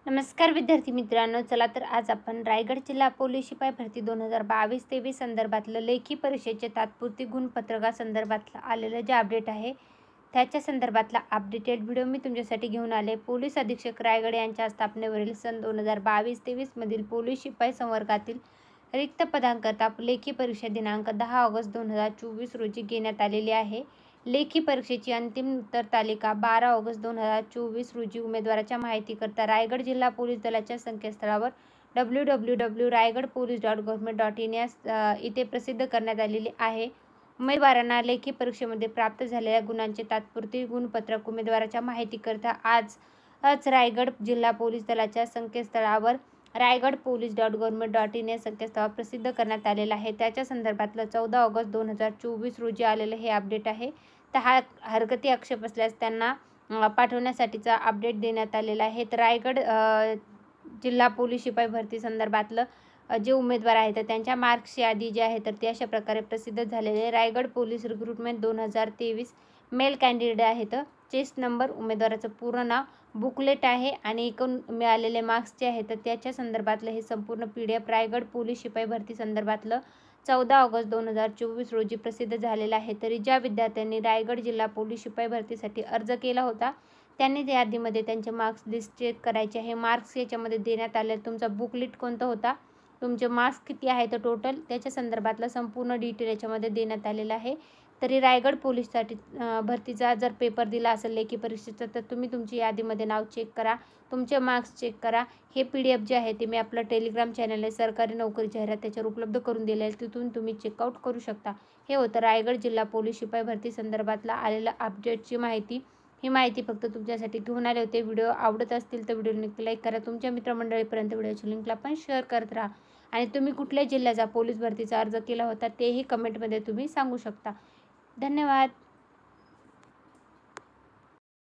नमस्कार विद्यार्थी मित्रांनो, चला तर आज आपण रायगड जिल्हा पोलीस शिपाई भरती 2022-23 संदर्भातलं लेखी परीक्षेचे तात्पुरती गुणपत्रकासंदर्भातलं आलेलं जे अपडेट आहे त्याच्या संदर्भातला अपडेटेड व्हिडिओ मी तुमच्यासाठी घेऊन आले. पोलीस अधीक्षक रायगड यांच्या स्थापनेवरील सन 2022-23 मधील पोलीस शिपाई संवर्गातील रिक्त पदांकरता लेखी परीक्षा दिनांक 10 ऑगस्ट 2024 रोजी घेण्यात आलेली आहे. लेखी परीक्षेची अंतिम उत्तर तालिका 12 ऑगस्ट 2024 रोजी उमेदवाराच्या माहितीकरता रायगड जिल्हा पोलीस दलाच्या संकेतस्थळावर www.raigadpolice.government.in इथे प्रसिद्ध करण्यात आलेली आहे. उमेदवारांना लेखी परीक्षेमध्ये प्राप्त झालेल्या गुणांचे तात्पुरते गुणपत्रक उमेदवाराच्या माहितीकरता आज रायगड जिल्हा पोलीस दलाच्या संकेतस्थळावर raigadpolice.government.in या संकेतस्थळावर प्रसिद्ध करण्यात आलेलं आहे. त्याच्या संदर्भातलं 14 ऑगस्ट 2024 रोजी आलेलं हे अपडेट आहे. तर हरकती आक्षेप असल्यास त्यांना पाठवण्यासाठीचा अपडेट देण्यात आलेला आहे. तर रायगड जिल्हा पोलीस शिपाई भरती संदर्भातलं जे उमेदवार आहेत तर त्यांच्या मार्क्सची यादी जी आहे तर ती अशा प्रकारे प्रसिद्ध झालेली आहे. Raigad police recruitment 2023 mail candidate आहेत. चेस्ट नंबर, उमेदवाराचं पूर्ण नाव, बुकलेट आहे आणि एकूण मिळालेले मार्क्स जे आहेत तर त्याच्या संदर्भातलं हे संपूर्ण PDF रायगड पोलीस शिपाई भरती संदर्भातलं 14 ऑगस्ट 2024 रोजी प्रसिद्ध झालेलं आहे. तरी ज्या विद्यार्थ्यांनी रायगड जिल्हा पोलीस शिपाई भरतीसाठी अर्ज केला होता त्यांनी त्या यादीमध्ये त्यांचे मार्क्स लिस्ट चेक करायचे आहे. मार्क्स याच्यामध्ये देण्यात आले. तुमचा बुकलेट कोणता होता, तुमचे मार्क्स किती आहे तर टोटल त्याच्या संदर्भातलं संपूर्ण डिटेल याच्यामध्ये देण्यात आलेलं आहे. तरी रायगड पोलीससाठी भरतीचा जर पेपर दिला असेल लेखी परीक्षेचा तर तुम्ही तुमची यादीमध्ये नाव चेक करा, तुमचे मार्क्स चेक करा. हे PDF जे आहे ते मी आपलं टेलिग्राम चॅनल आहे सरकारी नोकरी जाहिरात त्याच्यावर उपलब्ध करून दिले आहे. तिथून तुम्ही चेकआउट करू शकता. हे होतं रायगड जिल्हा पोलीस शिपाई भरती संदर्भातला आलेलं अपडेटची माहिती. ही माहिती फक्त तुमच्यासाठी घेऊन आले होते. व्हिडिओ आवडत असतील तर व्हिडिओ नक्की लाईक करा. तुमच्या मित्रमंडळीपर्यंत व्हिडिओच्या लिंकला पण शेअर करत राहा. आणि तुम्ही कुठल्या जिल्ह्याचा पोलीस भरतीचा अर्ज केला होता तेही कमेंटमध्ये तुम्ही सांगू शकता. धन्यवाद.